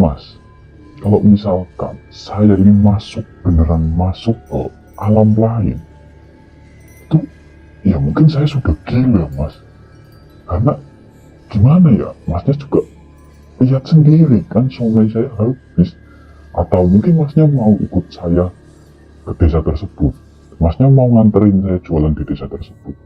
Mas, kalau misalkan saya ini beneran masuk ke alam lain, itu ya mungkin saya sudah gila, Mas. Karena gimana ya, Masnya juga lihat sendiri kan sungai saya habis. Atau mungkin Masnya mau ikut saya ke desa tersebut. Masnya mau nganterin saya jualan di desa tersebut.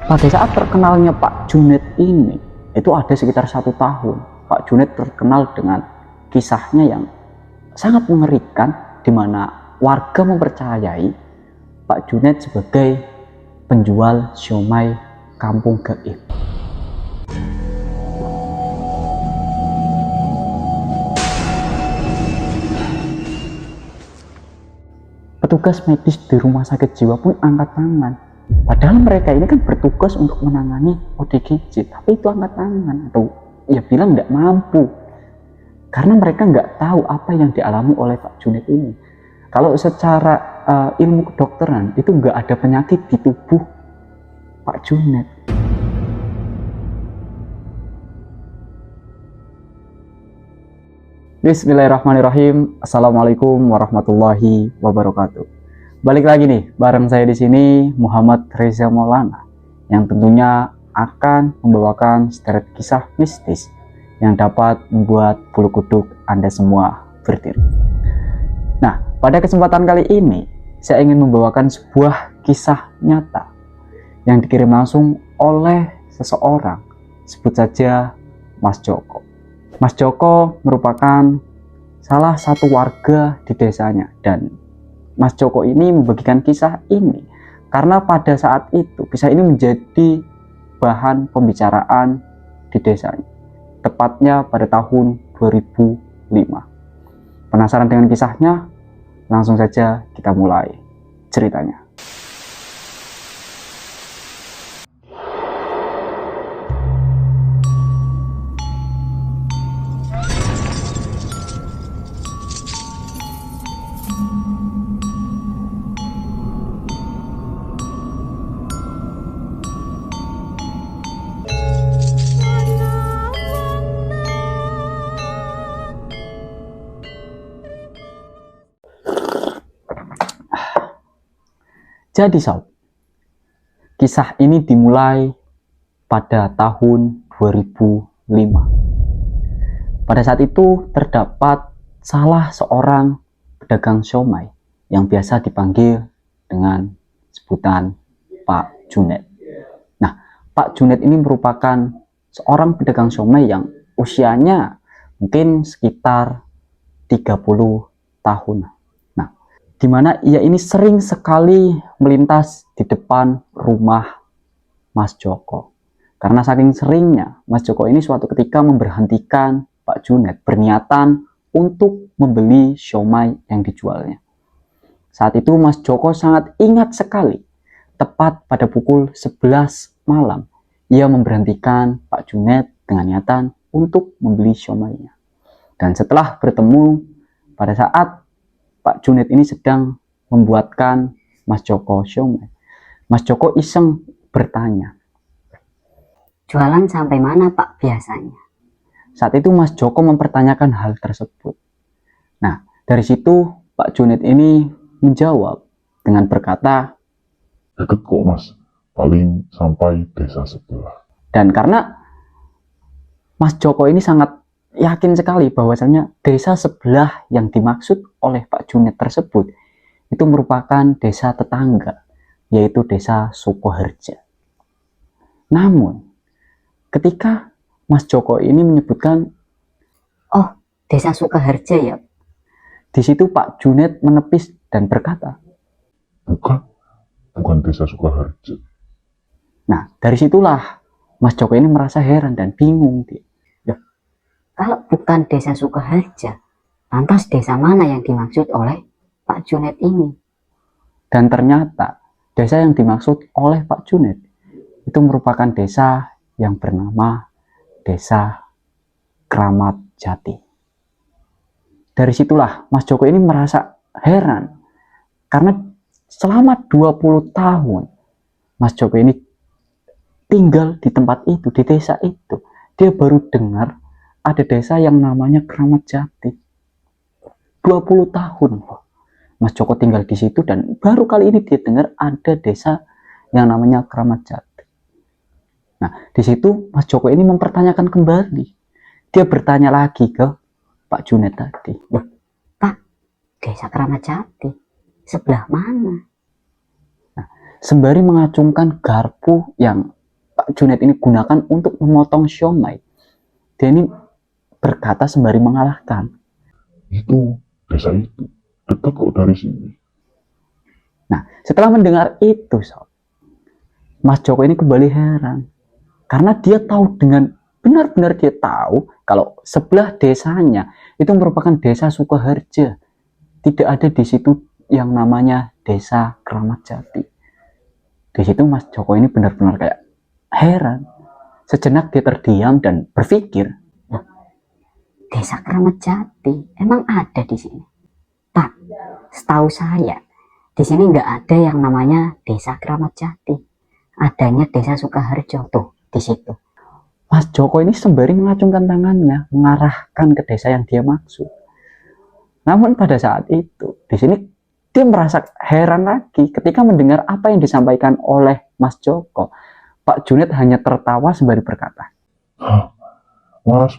Pada saat terkenalnya Pak Juned ini, itu ada sekitar 1 tahun. Pak Juned terkenal dengan kisahnya yang sangat mengerikan, di mana warga mempercayai Pak Juned sebagai penjual siomay kampung gaib. Petugas medis di rumah sakit jiwa pun angkat tangan. Padahal mereka ini kan bertugas untuk menangani ODGJ, tapi itu angkat tangan atau ya bilang nggak mampu. Karena mereka nggak tahu apa yang dialami oleh Pak Juned ini. Kalau secara ilmu kedokteran itu nggak ada penyakit di tubuh Pak Juned. Bismillahirrahmanirrahim. Assalamualaikum warahmatullahi wabarakatuh. Balik lagi nih bareng saya di sini, Muhammad Reza Maulana, yang tentunya akan membawakan seret kisah mistis yang dapat membuat bulu kuduk Anda semua berdiri. Nah, pada kesempatan kali ini saya ingin membawakan sebuah kisah nyata yang dikirim langsung oleh seseorang, sebut saja Mas Joko. Mas Joko merupakan salah satu warga di desanya, dan Mas Joko ini membagikan kisah ini karena pada saat itu kisah ini menjadi bahan pembicaraan di desanya, tepatnya pada tahun 2005. Penasaran dengan kisahnya? Langsung saja kita mulai ceritanya. Jadi sob, kisah ini dimulai pada tahun 2005. Pada saat itu terdapat salah seorang pedagang siomay yang biasa dipanggil dengan sebutan Pak Juned. Nah, Pak Juned ini merupakan seorang pedagang siomay yang usianya mungkin sekitar 30 tahun. Di mana ia ini sering sekali melintas di depan rumah Mas Joko. Karena saking seringnya, Mas Joko ini suatu ketika memberhentikan Pak Juned berniatan untuk membeli siomay yang dijualnya. Saat itu Mas Joko sangat ingat sekali, tepat pada pukul 11 malam, ia memberhentikan Pak Juned dengan niatan untuk membeli siomaynya. Dan setelah bertemu, pada saat Pak Juned ini sedang membuatkan Mas Joko siomay, Mas Joko iseng bertanya, "Jualan sampai mana Pak biasanya?" Saat itu Mas Joko mempertanyakan hal tersebut. Nah, dari situ Pak Juned ini menjawab dengan berkata, "Deket kok Mas, paling sampai desa sebelah." Dan karena Mas Joko ini sangat yakin sekali bahwasanya desa sebelah yang dimaksud oleh Pak Juned tersebut itu merupakan desa tetangga, yaitu desa Sukoharja. Namun, ketika Mas Joko ini menyebutkan, "Oh, desa Sukoharja ya?" Di situ Pak Juned menepis dan berkata, Bukan desa Sukoharja." Nah, dari situlah Mas Joko ini merasa heran dan bingung. Kalau bukan desa Sukoharja, lantas desa mana yang dimaksud oleh Pak Juned ini? Dan ternyata desa yang dimaksud oleh Pak Juned itu merupakan desa yang bernama Desa Kramat Jati. Dari situlah Mas Joko ini merasa heran, karena selama 20 tahun Mas Joko ini tinggal di tempat itu, di desa itu, dia baru dengar ada desa yang namanya Kramat Jati. 20 tahun loh Mas Joko tinggal di situ, dan baru kali ini dia dengar ada desa yang namanya Kramat Jati. Nah, di situ Mas Joko ini mempertanyakan kembali. Dia bertanya lagi ke Pak Junet tadi. Pak, desa Kramat Jati sebelah mana? Nah, sembari mengacungkan garpu yang Pak Junet ini gunakan untuk memotong siomay, dia ini berkata sembari mengalahkan. Itu desa itu dekat kok dari sini. Nah, setelah mendengar itu, sob, Mas Joko ini kembali heran. Karena dia tahu, dengan benar-benar dia tahu kalau sebelah desanya itu merupakan desa Sukoharjo. Tidak ada di situ yang namanya desa Kramat Jati. Di situ Mas Joko ini benar-benar kayak heran. Sejenak dia terdiam dan berpikir, Desa Kramat Jati emang ada di sini? Pak, setahu saya di sini nggak ada yang namanya desa Kramat Jati. Adanya desa Sukoharjo tuh di situ. Mas Joko ini sembari mengacungkan tangannya mengarahkan ke desa yang dia maksud. Namun pada saat itu, di sini dia merasa heran lagi ketika mendengar apa yang disampaikan oleh Mas Joko. Pak Junet hanya tertawa sembari berkata, Hah, mas,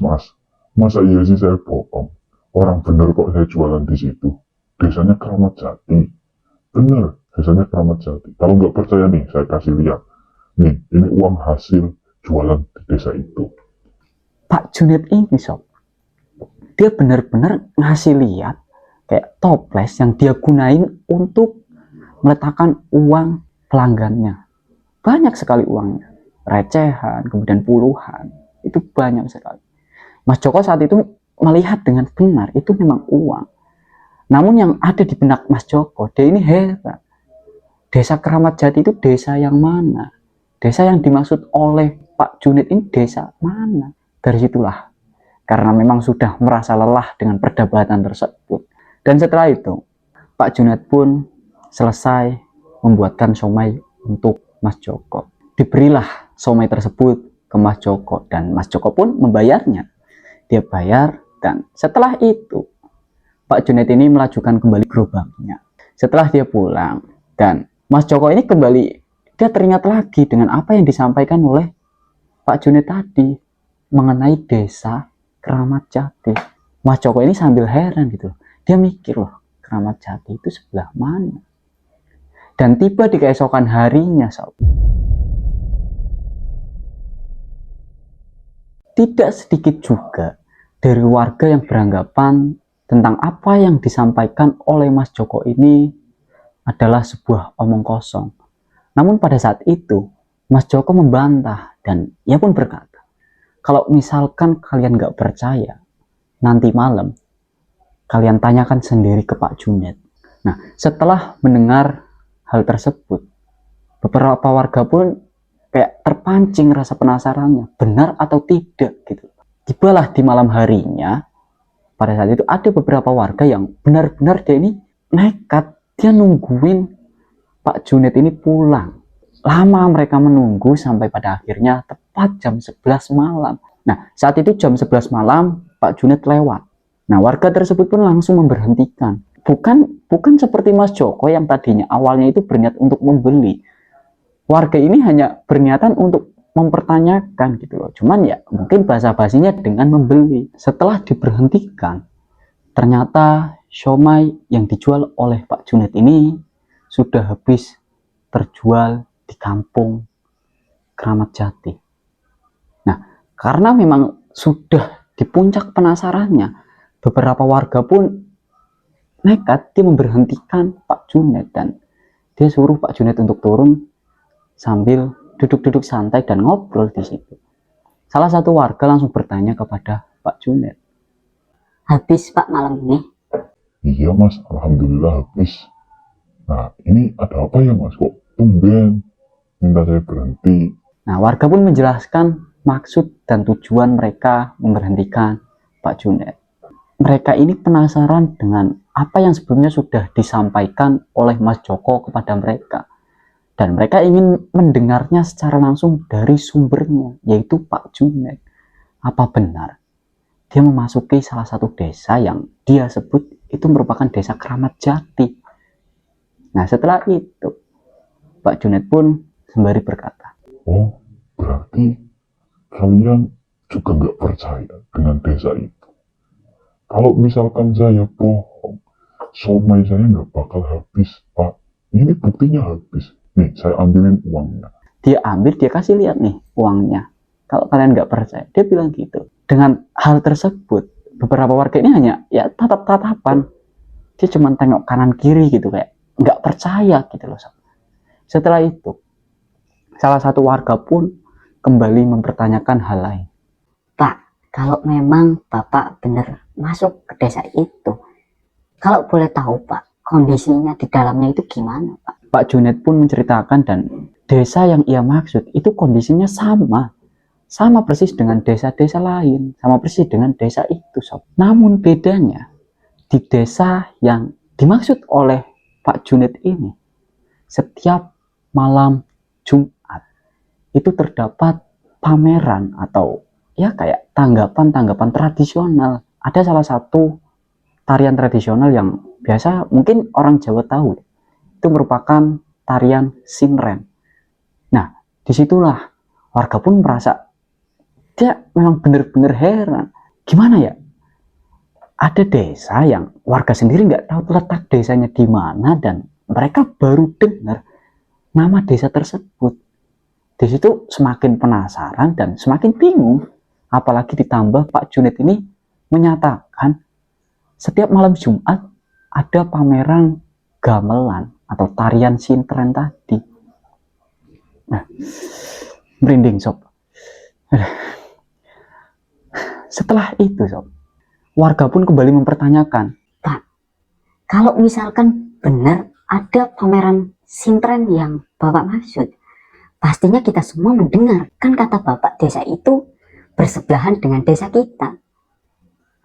masa iya sih saya bohong? Orang bener kok saya jualan di situ. Desanya Kramat Jati. Bener, desanya Kramat Jati. Kalau nggak percaya nih, saya kasih lihat. Nih, ini uang hasil jualan di desa itu. Pak Junet ini, sob, dia benar-benar ngasih lihat kayak toples yang dia gunain untuk meletakkan uang pelanggannya. Banyak sekali uangnya, recehan, kemudian puluhan, itu banyak sekali. Mas Joko saat itu melihat dengan benar itu memang uang. Namun yang ada di benak Mas Joko, dia ini heran. Desa Kramat Jati itu desa yang mana? Desa yang dimaksud oleh Pak Junet ini desa mana? Dari situlah, karena memang sudah merasa lelah dengan perdebatan tersebut. Dan setelah itu, Pak Junet pun selesai membuatkan somai untuk Mas Joko. Diberilah somai tersebut ke Mas Joko, dan Mas Joko pun membayarnya. Dia bayar, dan setelah itu Pak Junet ini melajukan kembali gerobaknya. Setelah dia pulang, dan Mas Joko ini kembali, dia teringat lagi dengan apa yang disampaikan oleh Pak Junet tadi mengenai desa Kramat Jati. Mas Joko ini sambil heran gitu. Dia mikir, loh, Kramat Jati itu sebelah mana? Dan tiba di keesokan harinya, sob, tidak sedikit juga dari warga yang beranggapan tentang apa yang disampaikan oleh Mas Joko ini adalah sebuah omong kosong. Namun pada saat itu, Mas Joko membantah, dan ia pun berkata, kalau misalkan kalian nggak percaya, nanti malam kalian tanyakan sendiri ke Pak Junet. Nah, setelah mendengar hal tersebut, beberapa warga pun kayak terpancing rasa penasarannya, benar atau tidak gitu. Tibalah di malam harinya, pada saat itu ada beberapa warga yang benar-benar dia ini nekat, dia nungguin Pak Junet ini pulang. Lama mereka menunggu sampai pada akhirnya tepat jam 11 malam. Nah, saat itu jam 11 malam Pak Junet lewat. Nah, warga tersebut pun langsung memberhentikan. Bukan seperti Mas Joko yang tadinya awalnya itu berniat untuk membeli. Warga ini hanya berniatan untuk mempertanyakan gitu loh. Cuman ya mungkin basa-basinya dengan membeli. Setelah diberhentikan, ternyata siomay yang dijual oleh Pak Junet ini sudah habis terjual di kampung Kramat Jati. Nah, karena memang sudah di puncak penasarannya, beberapa warga pun nekat, dia memberhentikan Pak Junet, dan dia suruh Pak Junet untuk turun sambil duduk-duduk santai dan ngobrol di situ. Salah satu warga langsung bertanya kepada Pak Junet, Habis Pak malam ini? Iya mas, alhamdulillah habis. Nah ini ada apa ya mas, kok tumben minta saya berhenti? Nah, warga pun menjelaskan maksud dan tujuan mereka memberhentikan Pak Junet. Mereka ini penasaran dengan apa yang sebelumnya sudah disampaikan oleh Mas Joko kepada mereka. Dan mereka ingin mendengarnya secara langsung dari sumbernya, yaitu Pak Junet. Apa benar dia memasuki salah satu desa yang dia sebut itu merupakan desa Keramat Jati? Nah, setelah itu Pak Junet pun sembari berkata, Oh, berarti kalian juga nggak percaya dengan desa itu. Kalau misalkan saya bohong, somai saya nggak bakal habis, Pak. Ini buktinya habis. Nih, saya ambilin uangnya. dia ambil, dia kasih lihat nih uangnya. Kalau kalian nggak percaya, dia bilang gitu. Dengan hal tersebut, beberapa warga ini hanya ya tatap-tatapan. Dia cuma tengok kanan kiri gitu, kayak nggak percaya gitu loh. Setelah itu, salah satu warga pun kembali mempertanyakan hal lain. Pak, kalau memang Bapak benar masuk ke desa itu, kalau boleh tahu Pak, kondisinya di dalamnya itu gimana Pak? Pak Junet pun menceritakan, dan desa yang ia maksud itu kondisinya sama persis dengan desa-desa lain, sama persis dengan desa itu, sob. Namun bedanya, di desa yang dimaksud oleh Pak Junet ini, setiap malam Jumat itu terdapat pameran atau ya kayak tanggapan tradisional. Ada salah satu tarian tradisional yang biasa mungkin orang Jawa tahu, itu merupakan tarian Sinren. Nah, disitulah warga pun merasa dia memang benar-benar heran. Gimana ya? Ada desa yang warga sendiri nggak tahu letak desanya di mana, dan mereka baru dengar nama desa tersebut. Di situ semakin penasaran dan semakin bingung. Apalagi ditambah Pak Junet ini menyatakan setiap malam Jumat ada pameran gamelan atau tarian sintren tadi. Nah, merinding sob. Setelah itu sob, warga pun kembali mempertanyakan, Pak, kalau misalkan benar ada pameran sintren yang Bapak maksud, pastinya kita semua mendengar. Kan kata Bapak desa itu bersebelahan dengan desa kita.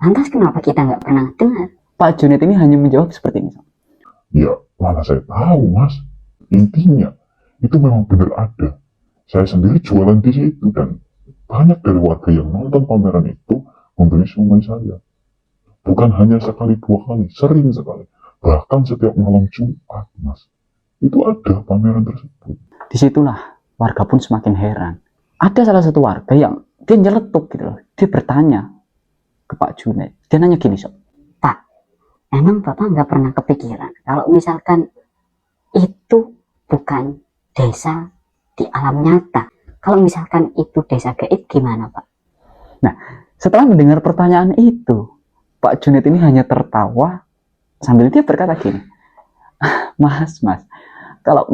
Lantas kenapa kita nggak pernah dengar? Pak Junet ini hanya menjawab seperti ini sob. Ya, mana saya tahu, Mas. Intinya, itu memang benar ada. Saya sendiri jualan di situ, dan banyak dari warga yang nonton pameran itu membeli somai saya. Bukan hanya sekali dua kali, sering sekali. Bahkan setiap malam Jumat, Mas. Itu ada pameran tersebut. Disitulah warga pun semakin heran. Ada salah satu warga yang dia nyeletuk gitu loh. Dia bertanya ke Pak Junet. Dia nanya gini sob. Pak, emang Bapak nggak pernah kepikiran kalau misalkan itu bukan desa di alam nyata? Kalau misalkan itu desa gaib gimana Pak? Nah, setelah mendengar pertanyaan itu, Pak Junet ini hanya tertawa sambil dia berkata gini, Mas, kalau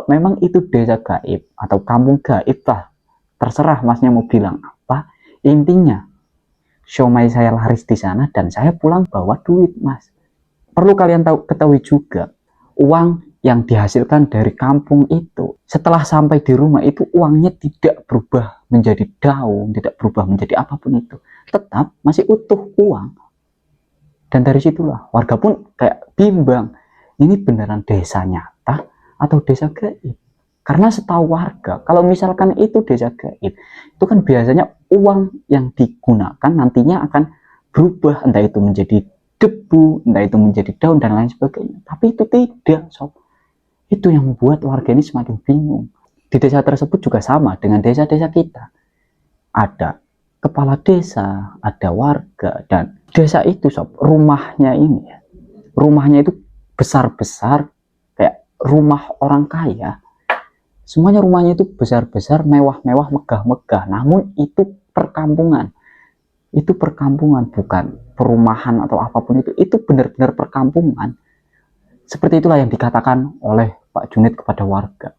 memang itu desa gaib atau kampung gaib lah, terserah masnya mau bilang apa. Intinya, siomay saya laris di sana dan saya pulang bawa duit, Mas. Perlu kalian ketahui juga, uang yang dihasilkan dari kampung itu, setelah sampai di rumah itu uangnya tidak berubah menjadi daun, tidak berubah menjadi apapun itu. Tetap masih utuh uang. Dan dari situlah warga pun kayak bimbang, ini beneran desa nyata atau desa gaib? Karena setahu warga, kalau misalkan itu desa gaib, itu kan biasanya uang yang digunakan nantinya akan berubah, entah itu menjadi debu, entah itu menjadi daun dan lain sebagainya. Tapi itu tidak, sob. Itu yang membuat warga ini semakin bingung. Di desa tersebut juga sama dengan desa-desa kita. Ada kepala desa, ada warga, dan desa itu sob, rumahnya itu besar-besar kayak rumah orang kaya. Semuanya rumahnya itu besar-besar, mewah-mewah, megah-megah. Namun itu perkampungan. Itu perkampungan, bukan perumahan atau apapun itu. Itu benar-benar perkampungan. Seperti itulah yang dikatakan oleh Pak Junet kepada warga.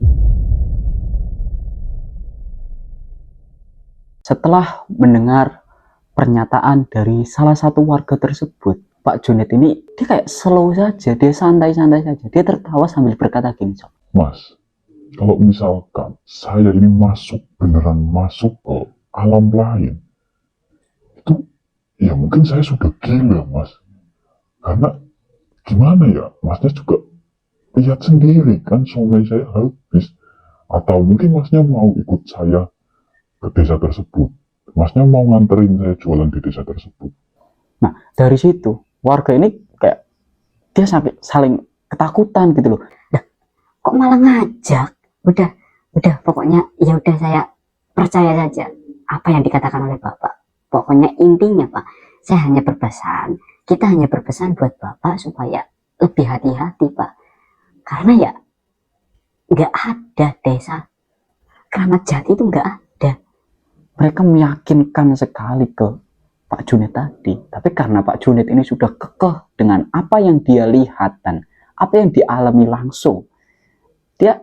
Setelah mendengar pernyataan dari salah satu warga tersebut, Pak Junet ini dia kayak slow saja, dia santai-santai saja. Dia tertawa sambil berkata gini, sob. Mas, kalau misalkan saya ini beneran masuk ke alam lain, itu ya mungkin saya sudah gila, Mas. Karena gimana ya, Masnya juga lihat sendiri kan somai saya habis. Atau mungkin masnya mau ikut saya ke desa tersebut. Masnya mau nganterin saya jualan di desa tersebut. Nah, dari situ warga ini kayak dia saling ketakutan gitu loh. Kok malah ngajak? Udah, pokoknya ya udah, saya percaya saja apa yang dikatakan oleh Bapak. Pokoknya intinya Pak, kita hanya berpesan buat Bapak supaya lebih hati-hati Pak. Karena ya nggak ada desa Kramat Jati itu, nggak ada. Mereka meyakinkan sekali ke Pak Juned tadi, tapi karena Pak Juned ini sudah kekeh dengan apa yang dia lihat dan apa yang dialami langsung, dia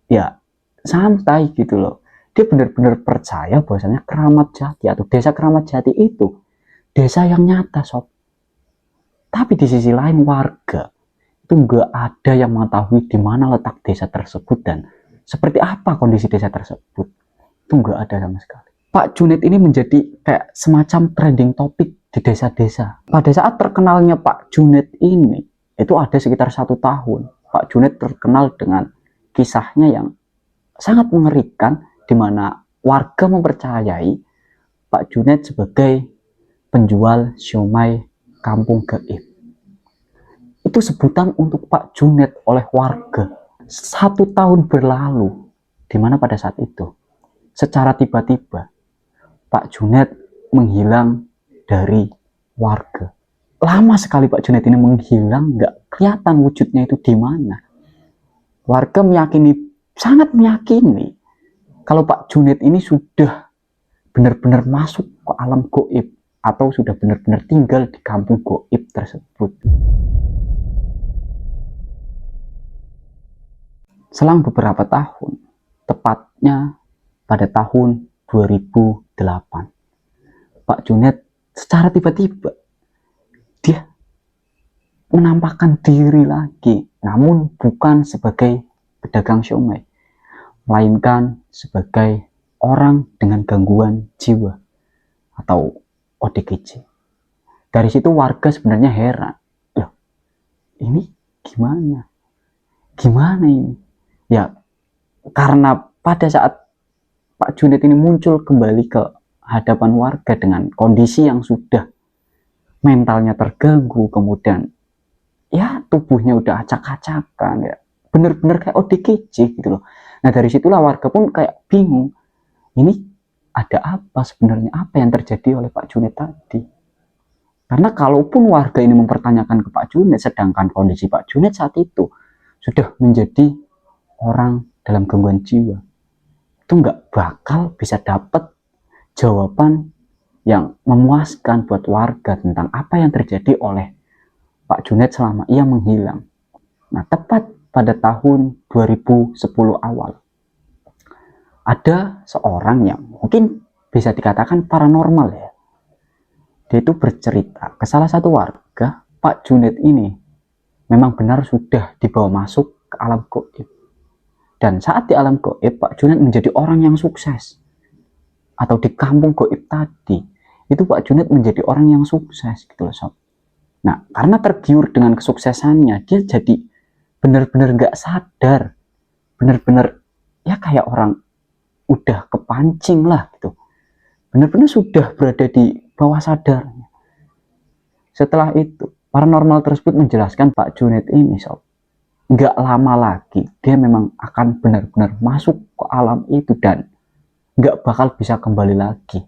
ya santai gitu loh. Dia benar-benar percaya bahwasanya Kramat Jati atau desa Kramat Jati itu desa yang nyata sob. Tapi di sisi lain warga itu nggak ada yang mengetahui di mana letak desa tersebut dan seperti apa kondisi desa tersebut. Itu nggak ada sama sekali. Pak Juned ini menjadi kayak semacam trending topik di desa-desa. Pada saat terkenalnya Pak Juned ini, itu ada sekitar 1 tahun. Pak Juned terkenal dengan kisahnya yang sangat mengerikan, di mana warga mempercayai Pak Juned sebagai penjual siomay kampung gaib. Itu sebutan untuk Pak Juned oleh warga. 1 tahun berlalu, di mana pada saat itu, secara tiba-tiba, Pak Juned menghilang dari warga. Lama sekali Pak Juned ini menghilang, nggak kelihatan wujudnya itu di mana. Warga sangat meyakini, kalau Pak Juned ini sudah benar-benar masuk ke alam gaib, atau sudah benar-benar tinggal di kampung gaib tersebut. Selang beberapa tahun, tepatnya pada tahun 2008, Pak Juned secara tiba-tiba dia menampakkan diri lagi, namun bukan sebagai pedagang siomay, melainkan sebagai orang dengan gangguan jiwa atau ODGJ. Dari situ warga sebenarnya heran, loh ini gimana ini? Ya, karena pada saat Pak Juned ini muncul kembali ke hadapan warga dengan kondisi yang sudah mentalnya terganggu, kemudian ya tubuhnya udah acak-acakan, ya bener-bener kayak ODGJ gitu loh. Nah dari situlah warga pun kayak bingung, ini ada apa sebenarnya, apa yang terjadi oleh Pak Juned tadi. Karena kalaupun warga ini mempertanyakan ke Pak Juned, sedangkan kondisi Pak Juned saat itu sudah menjadi orang dalam gangguan jiwa, itu nggak bakal bisa dapat jawaban yang memuaskan buat warga tentang apa yang terjadi oleh Pak Juned selama ia menghilang. Nah, tepat pada tahun 2010 awal, ada seorang yang mungkin bisa dikatakan paranormal ya. Dia itu bercerita ke salah satu warga, Pak Juned ini memang benar sudah dibawa masuk ke alam gaib. Dan saat di alam gaib, Pak Juned menjadi orang yang sukses. Atau di kampung gaib tadi, itu Pak Juned menjadi orang yang sukses gitu loh sob. Nah, karena tergiur dengan kesuksesannya, dia jadi benar-benar gak sadar. Benar-benar ya kayak orang udah kepancing lah gitu. Benar-benar sudah berada di bawah sadarnya. Setelah itu, paranormal tersebut menjelaskan Pak Juned ini sob, nggak lama lagi dia memang akan benar-benar masuk ke alam itu dan nggak bakal bisa kembali lagi.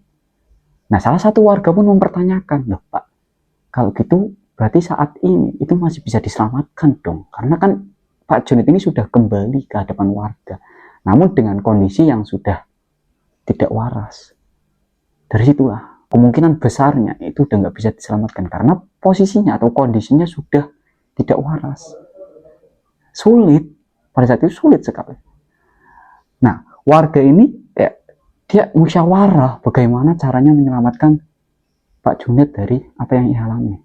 Nah, salah satu warga pun mempertanyakan, loh Pak, kalau gitu berarti saat ini itu masih bisa diselamatkan dong, karena kan Pak Juned ini sudah kembali ke hadapan warga, namun dengan kondisi yang sudah tidak waras. Dari situlah kemungkinan besarnya itu udah nggak bisa diselamatkan karena posisinya atau kondisinya sudah tidak waras. Sulit, pada saat itu sulit sekali. Nah, warga ini dia musyawarah bagaimana caranya menyelamatkan Pak Juned dari apa yang ia alami.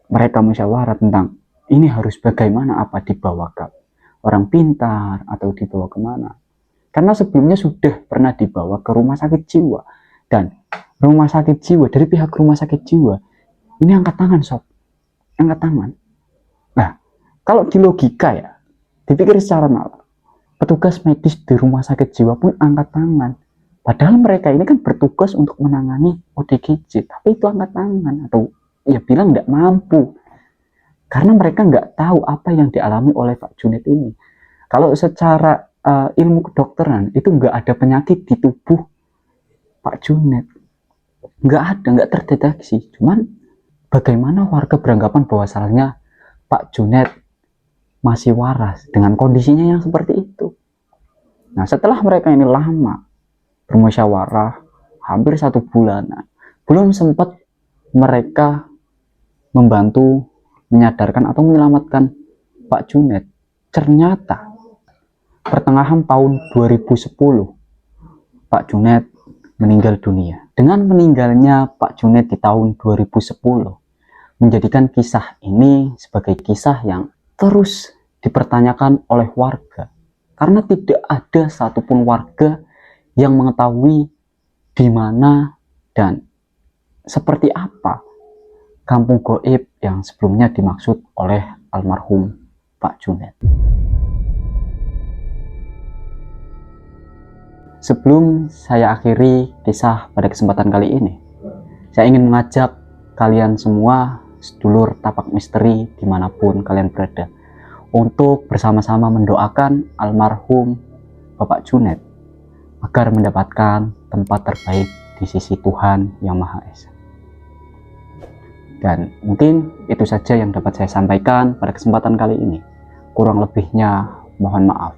Mereka musyawarah tentang ini harus bagaimana, apa dibawa ke orang pintar atau dibawa kemana. Karena sebelumnya sudah pernah dibawa ke rumah sakit jiwa, dan rumah sakit jiwa, dari pihak rumah sakit jiwa ini angkat tangan sob, angkat tangan. Nah, kalau di logika ya, Dipikir secara nalar, petugas medis di rumah sakit jiwa pun angkat tangan. Padahal mereka ini kan bertugas untuk menangani ODGJ, tapi itu angkat tangan atau ya bilang nggak mampu. Karena mereka nggak tahu apa yang dialami oleh Pak Juned ini. Kalau secara ilmu kedokteran, itu nggak ada penyakit di tubuh Pak Juned. Nggak ada, nggak terdeteksi. Cuman bagaimana warga beranggapan bahwasannya Pak Juned masih waras dengan kondisinya yang seperti itu. Nah, setelah mereka ini lama bermusyawarah, hampir 1 bulanan, belum sempat mereka membantu menyadarkan atau menyelamatkan Pak Juned. Ternyata pertengahan tahun 2010 Pak Juned meninggal dunia. Dengan meninggalnya Pak Juned di tahun 2010 menjadikan kisah ini sebagai kisah yang terus dipertanyakan oleh warga, karena tidak ada satupun warga yang mengetahui di mana dan seperti apa kampung goib yang sebelumnya dimaksud oleh almarhum Pak Juned. Sebelum saya akhiri kisah pada kesempatan kali ini, saya ingin mengajak kalian semua, sedulur tapak misteri dimanapun kalian berada, untuk bersama-sama mendoakan almarhum Bapak Juned agar mendapatkan tempat terbaik di sisi Tuhan Yang Maha Esa. Dan mungkin itu saja yang dapat saya sampaikan pada kesempatan kali ini. Kurang lebihnya mohon maaf.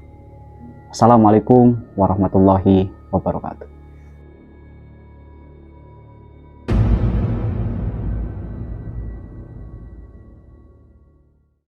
Assalamualaikum warahmatullahi wabarakatuh.